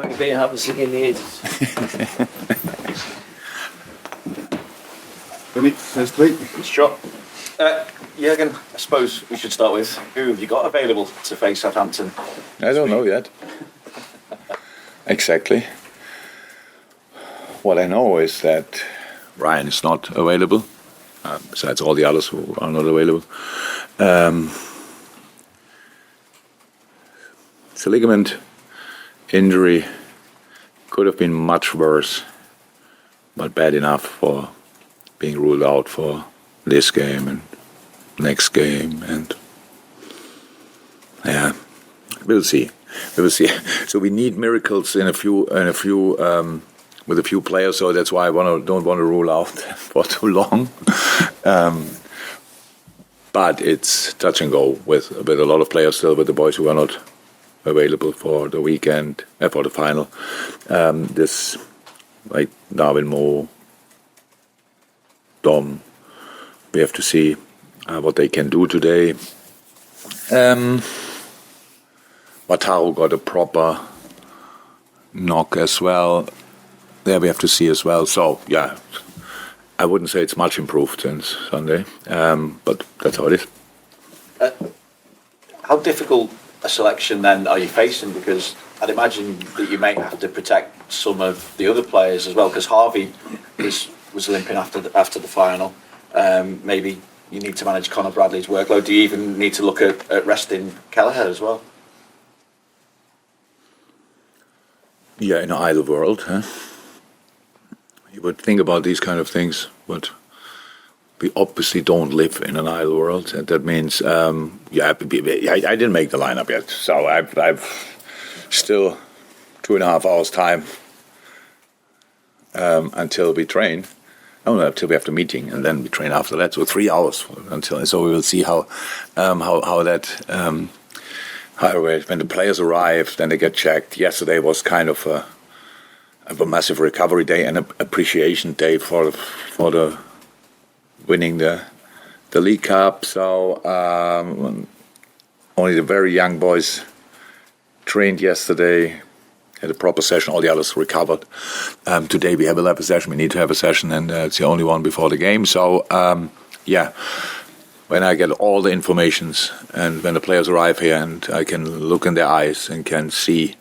Sorry, we haven't seen the ages. Benny, first tweet. Sure. Jurgen, I suppose we should start with who have you got available to face Southampton? I don't know yet. Exactly. What I know is that Ryan is not available, besides all the others who are not available. It's a ligament injury. Could have been much worse, but bad enough for being ruled out for this game and next game, and yeah, we'll see. So we need miracles with a few players. So that's why I don't want to rule out for too long. But it's touch and go with a lot of players still, with the boys who are not available for the weekend, for the final. This, like Darwin, Mo, Dom, we have to see what they can do today. Wataru got a proper knock as well. There we have to see as well. So, yeah, I wouldn't say it's much improved since Sunday, but that's how it is. How difficult a selection then are you facing? Because I'd imagine that you may have to protect some of the other players as well, because Harvey was limping after the final. Maybe you need to manage Conor Bradley's workload. Do you even need to look at resting Kelleher as well? Yeah, in an idle world, huh? You would think about these kind of things, but we obviously don't live in an idle world, and that means, I didn't make the lineup yet, so I've still 2.5 hours time until we train. Until we have the meeting, and then we train after that. So 3 hours until. So we will see how that. However, when the players arrive, then they get checked. Yesterday was kind of a massive recovery day and an appreciation day for the winning the League Cup. So only the very young boys trained yesterday, had a proper session. All the others recovered. Today we have a lab session. We need to have a session, and it's the only one before the game. So when I get all the informations and when the players arrive here, and I can look in their eyes and can see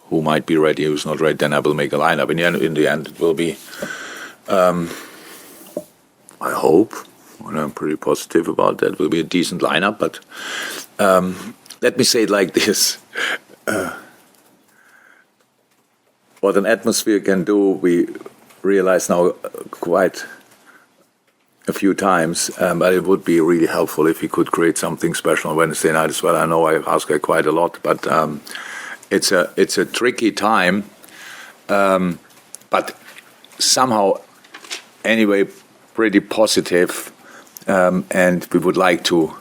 who might be ready, who's not ready, then I will make a lineup. In the end, it will be. I hope, and I'm pretty positive about that. It will be a decent lineup, but let me say it like this. What an atmosphere can do, we realize now quite a few times, but it would be really helpful if we could create something special on Wednesday night as well. I know I ask her quite a lot, but it's a tricky time, but somehow anyway pretty positive, and we would like to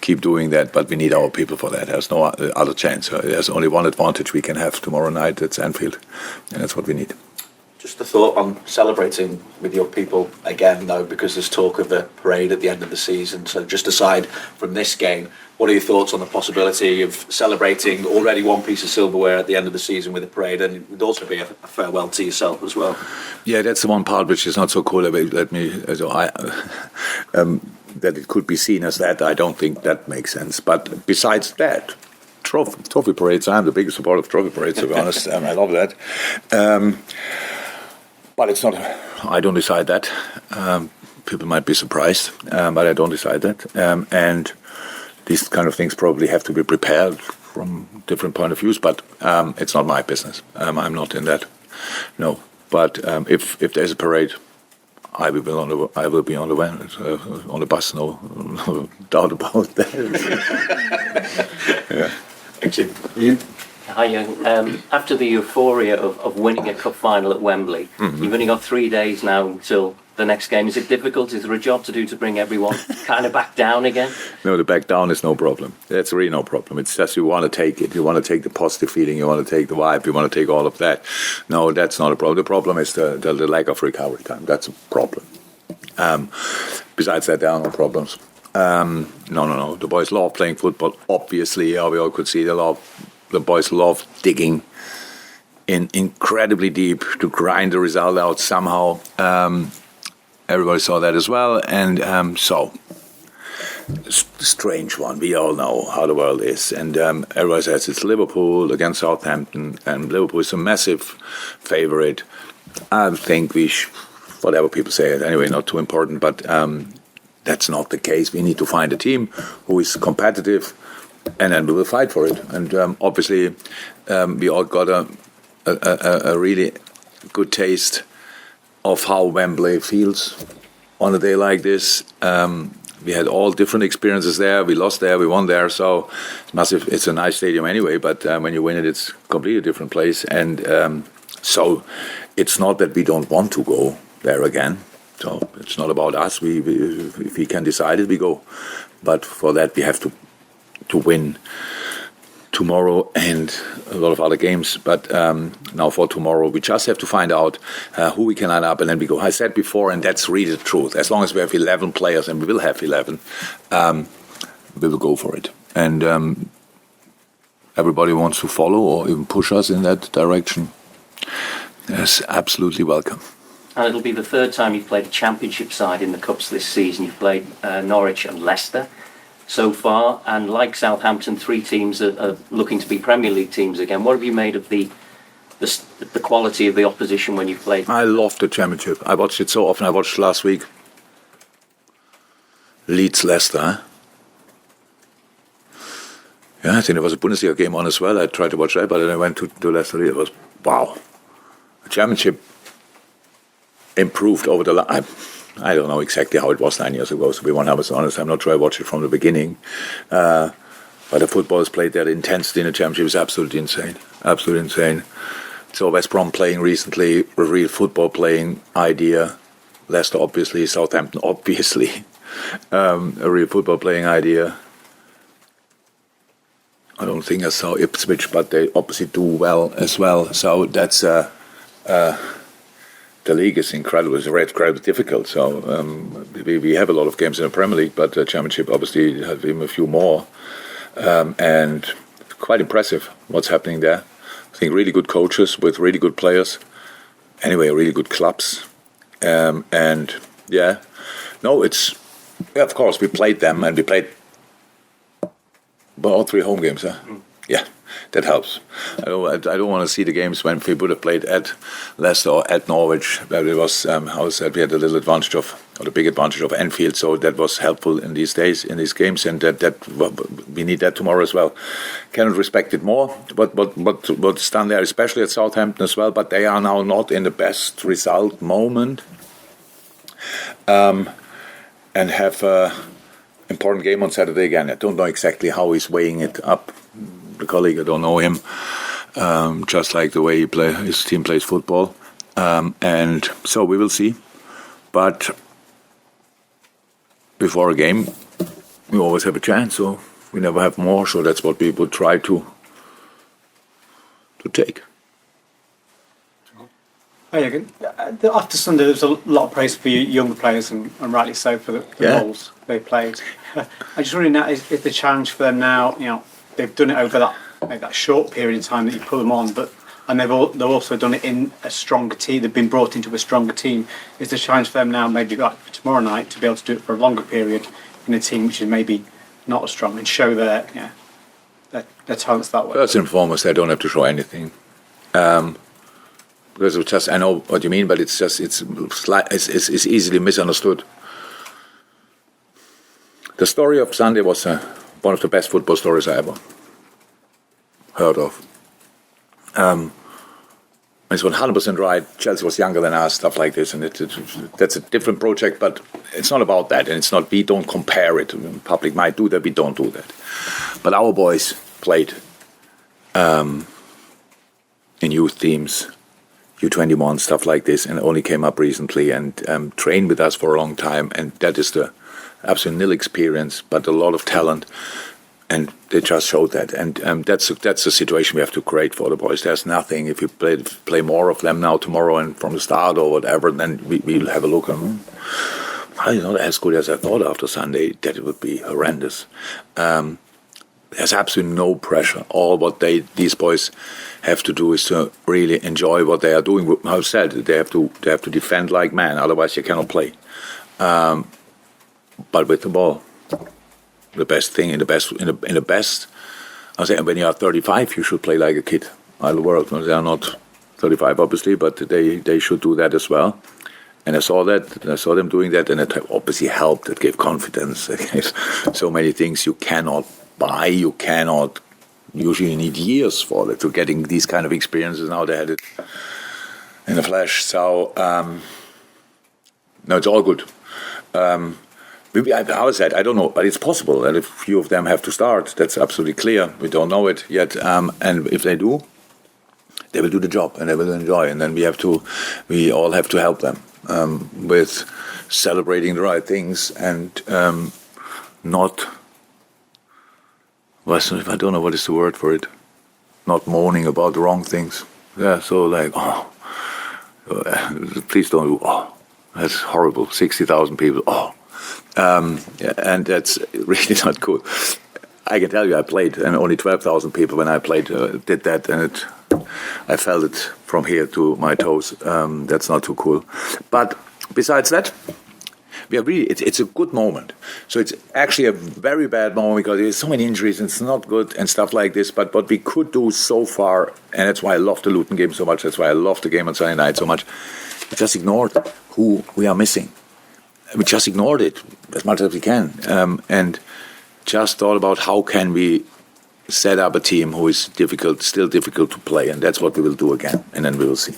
keep doing that, but we need our people for that. There's no other chance. There's only one advantage we can have tomorrow night. It's Anfield, and that's what we need. Just a thought on celebrating with your people again, though, because there's talk of a parade at the end of the season. So just aside from this game, what are your thoughts on the possibility of celebrating already one piece of silverware at the end of the season with a parade? And it would also be a farewell to yourself as well. Yeah, that's the one part which is not so cool. That it could be seen as that, I don't think that makes sense. But besides that, trophy parades, I'm the biggest supporter of trophy parades, to be honest. I love that. But it's not, I don't decide that. People might be surprised, but I don't decide that. And these kind of things probably have to be prepared from different point of views, but it's not my business. I'm not in that, no. But if there's a parade, I will be on the van, on the bus. No doubt about that. Yeah. Thank you. Ian? Hi, Jurgen. After the euphoria of winning a cup final at Wembley, you've only got 3 days now till the next game. Is it difficult? Is there a job to do to bring everyone kind of back down again? No, the back down is no problem. That's really no problem. It's just you want to take it. You want to take the positive feeling. You want to take the vibe. You want to take all of that. No, that's not a problem. The problem is the lack of recovery time. That's a problem. Besides that, there are no problems. No. The boys love playing football. Obviously, we all could see they love the boys love digging in incredibly deep to grind the result out somehow. Everybody saw that as well, and strange one. We all know how the world is, and everybody says it's Liverpool against Southampton, and Liverpool is a massive favorite. I think whatever people say it anyway, not too important, but that's not the case. We need to find a team who is competitive, and then we will fight for it. And obviously, we all got a really good taste of how Wembley feels on a day like this. We had all different experiences there. We lost there, we won there, so it's massive. It's a nice stadium anyway, but when you win it, it's a completely different place. And so it's not that we don't want to go there again. So it's not about us. If we can decide it, we go. But for that, we have to win tomorrow and a lot of other games. But now for tomorrow, we just have to find out who we can line up, and then we go. I said before, and that's really the truth. As long as we have 11 players, and we will have 11, we will go for it. And everybody wants to follow or even push us in that direction. Yes, absolutely welcome. And it'll be the third time you've played a championship side in the Cups this season. You've played Norwich and Leicester so far, and like Southampton, 3 teams are looking to be Premier League teams again. What have you made of the quality of the opposition when you've played? I love the championship. I watched it so often. I watched last week Leeds Leicester. Yeah, I think there was a Bundesliga game on as well. I tried to watch that, but then I went to Leicester. It was wow. The championship improved over the I don't know exactly how it was 9 years ago, to be 100% honest. I'm not sure I watched it from the beginning. But the football is played there. The intensity in the championship is absolutely insane. Absolutely insane. So West Brom playing recently, a real football playing idea. Leicester obviously, Southampton obviously, a real football playing idea. I don't think I saw Ipswich, but they obviously do well as well. So that's the league is incredible. It's incredibly difficult. So we have a lot of games in the Premier League, but the Championship obviously has even a few more. And quite impressive what's happening there. I think really good coaches with really good players. Anyway, really good clubs. And yeah, no, it's of course we played them, and we played all 3 home games. Yeah, that helps. I don't want to see the games when we would have played at Leicester or at Norwich. But it was, we had a little advantage of, or the big advantage of Anfield, so that was helpful in these days, in these games, and that we need that tomorrow as well. Cannot respect it more, but what's done there, especially at Southampton as well, but they are now not in the best result moment, and have an important game on Saturday again. I don't know exactly how he's weighing it up. The colleague, I don't know him, just like the way his team plays football, and so we will see. But before a game, we always have a chance, so we never have more. So that's what we would try to take. Hi, Jurgen. After Sunday, there was a lot of praise for your younger players, and rightly so, for the roles they played. I just really know is the challenge for them now. You know, they've done it over that short period of time that you put them on, and they've also done it in a stronger team. They've been brought into a stronger team. Is the challenge for them now, maybe like for tomorrow night, to be able to do it for a longer period in a team which is maybe not as strong, and show their talents that way? First and foremost, they don't have to show anything. Because it's just, I know what you mean, but it's easily misunderstood. The story of Sunday was one of the best football stories I ever heard of. It's 100% right. Chelsea was younger than us, stuff like this, and that's a different project. But it's not about that, and it's not. We don't compare it. The public might do that. We don't do that. But our boys played in youth teams, U21, stuff like this, and only came up recently and trained with us for a long time. And that is the absolute nil experience, but a lot of talent. And they just showed that, and that's a situation we have to create for the boys. There's nothing. If you play more of them now tomorrow and from the start or whatever, then we'll have a look. Not as good as I thought after Sunday. That it would be horrendous. there's absolutely no pressure. All what these boys have to do is to really enjoy what they are doing. How I said, they have to defend like man, otherwise you cannot play. But with the ball, the best thing in the best. I say when you are 35, you should play like a kid. All the world, they are not 35 obviously, but they should do that as well. And I saw them doing that, and it obviously helped. It gave confidence. It gave so many things you cannot buy. You cannot. Usually you need years for it, to getting these kind of experiences. Now they had it in the flesh. So, no, it's all good. I said, I don't know, but it's possible that a few of them have to start. That's absolutely clear. We don't know it yet. And if they do, they will do the job and they will enjoy. And then we all have to help them with celebrating the right things and not, I don't know what is the word for it, not moaning about the wrong things. Yeah, so like, please don't do, that's horrible, 60,000 people, yeah, and that's really not cool. I can tell you, I played, and only 12,000 people when I played did that, and I felt it from here to my toes. That's not too cool. But besides that, it's a good moment. So it's actually a very bad moment because there's so many injuries and it's not good and stuff like this. But what we could do so far, and that's why I love the Luton game so much, that's why I love the game on Sunday night so much, we just ignored who we are missing. We just ignored it as much as we can. And just thought about how can we set up a team who is still difficult to play, and that's what we will do again, and then we will see.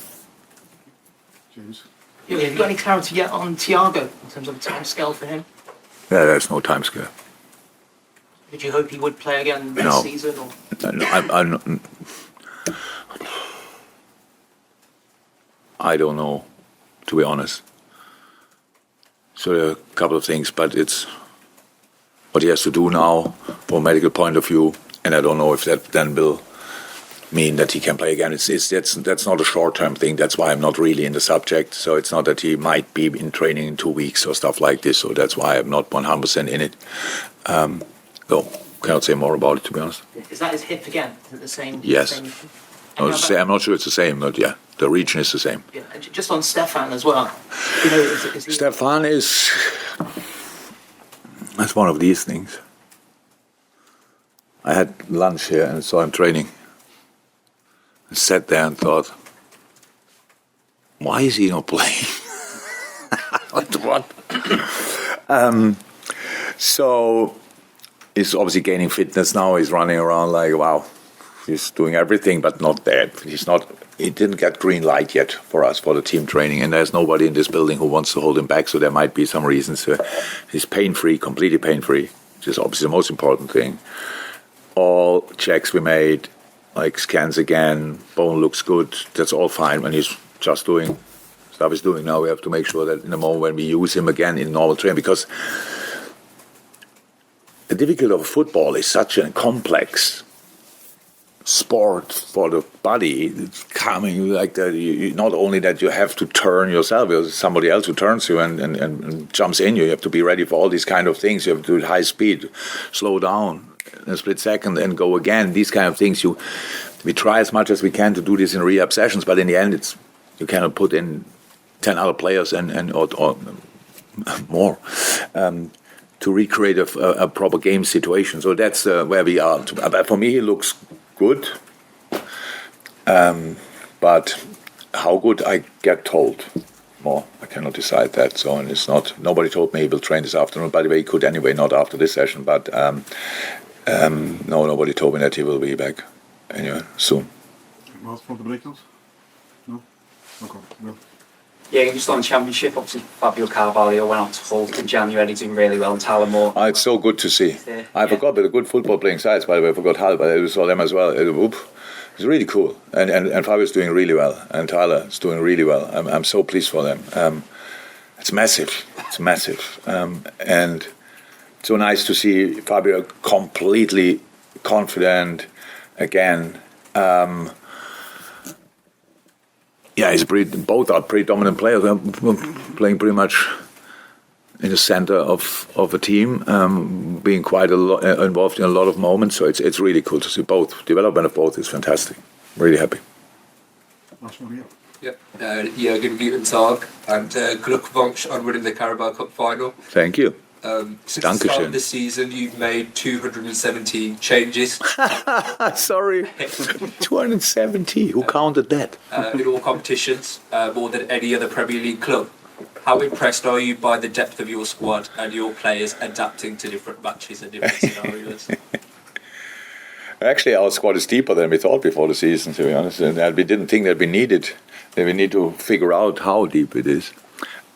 James? Have you got any clarity yet on Thiago in terms of time scale for him? Yeah, there's no time scale. Did you hope he would play again next No. season? Or? No, I don't know, to be honest. So there are a couple of things, but it's what he has to do now from a medical point of view, and I don't know if that then will mean that he can play again. That's not a short-term thing. That's why I'm not really in the subject. So it's not that he might be in training in 2 weeks or stuff like this. So that's why I'm not 100% in it. So cannot say more about it, to be honest. Is that his hip again? Is it the same? Yes. Same, I'm not sure it's the same, but yeah, the region is the same. yeah. And just on Stefan as well. You know, is he... Stefan that's one of these things. I had lunch here and saw him training. I sat there and thought, why is he not playing? What? So he's obviously gaining fitness now. He's running around like, wow, he's doing everything, but not that. He didn't get green light yet for us, for the team training. And there's nobody in this building who wants to hold him back. So there might be some reasons. He's pain-free, completely pain-free, which is obviously the most important thing. All checks we made, like scans again, bone looks good, that's all fine when he's just doing stuff he's doing. Now we have to make sure that in the moment when we use him again in normal training, because the difficulty of football is such a complex sport for the body. It's coming like that. Not only that you have to turn yourself, there's somebody else who turns you and jumps in you. You have to be ready for all these kind of things. You have to do it high speed, slow down in a split second and go again. These kind of things, we try as much as we can to do this in rehab sessions, but in the end, you cannot put in 10 other players or more to recreate a proper game situation. So that's where we are. But for me, it looks good, but how good I get told more. I cannot decide that. So, and it's not. Nobody told me he will train this afternoon. By the way, he could anyway, not after this session. But no, nobody told me that he will be back anyway soon. Wat voor de breakdowns? No? Okay. No. Yeah, just on Championship, obviously Fabio Carvalho went on to Hull in January, doing really well, and Tyler Moore. It's so good to see. I forgot the good football playing sides, by the way. I forgot Hull, but I saw them as well. It's really cool. And Fabio's doing really well, and Tyler is doing really well. I'm so pleased for them. It's massive. It's massive. And so nice to see Fabio completely confident again. Yeah, both are pretty dominant players. Playing pretty much in the center of a team, being quite a lot involved in a lot of moments. So it's really cool to see both. Development of both is fantastic. Really happy. Last one here. Yeah, Jurgen Guten Tag and Glückwunsch on winning the Carabao Cup final. Thank you. Since the start of the season, you've made 217 changes. Sorry. 270. Who counted that? In all competitions, more than any other Premier League club. How impressed are you by the depth of your squad and your players adapting to different matches and different scenarios? Actually, our squad is deeper than we thought before the season, to be honest. And we didn't think that we need to figure out how deep it is.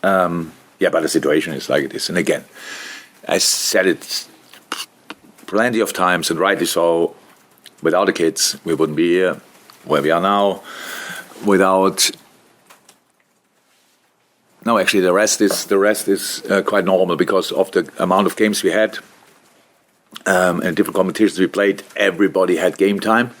But the situation is like it is. And again, I said it plenty of times, and rightly so, without the kids, we wouldn't be here where we are now. No, actually, the rest is quite normal because of the amount of games we had and different competitions we played. Everybody had game time.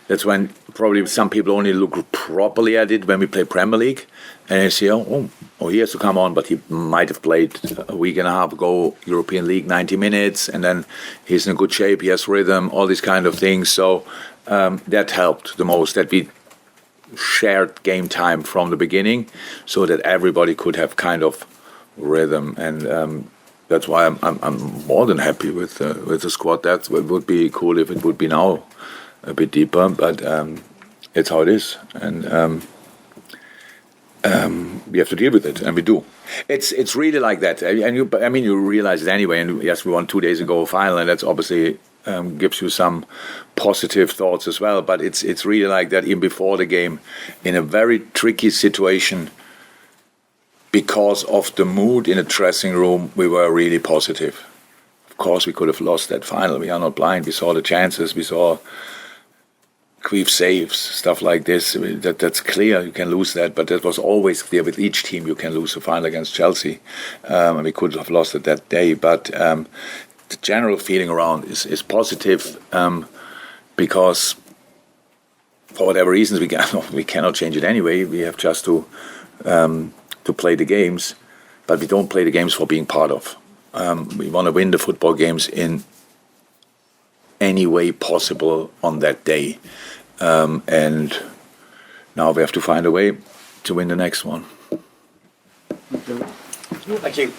That's when probably some people only look properly at it when we play Premier League, and they say, oh, he has to come on, but he might have played a week and a half ago European League 90 minutes, and then he's in good shape, he has rhythm, all these kind of things. So that helped the most, that we shared game time from the beginning, so that everybody could have kind of rhythm, and that's why I'm more than happy with the squad. That would be cool if it would be now a bit deeper, but it's how it is, and we have to deal with it, and we do. It's really like that, and you realize it anyway. And yes, we won 2 days ago a final, and that's obviously gives you some positive thoughts as well. But it's really like that even before the game, in a very tricky situation. Because of the mood in the dressing room, we were really positive. Of course, we could have lost that final. We are not blind. We saw the chances. We saw Queef saves, stuff like this. That's clear. You can lose that. But that was always clear with each team. You can lose a final against Chelsea. And we could have lost it that day. But the general feeling around is positive because for whatever reasons, we cannot change it anyway. We have just to play the games, but we don't play the games for being part of. We want to win the football games in any way possible on that day. And now we have to find a way to win the next one. Thank you.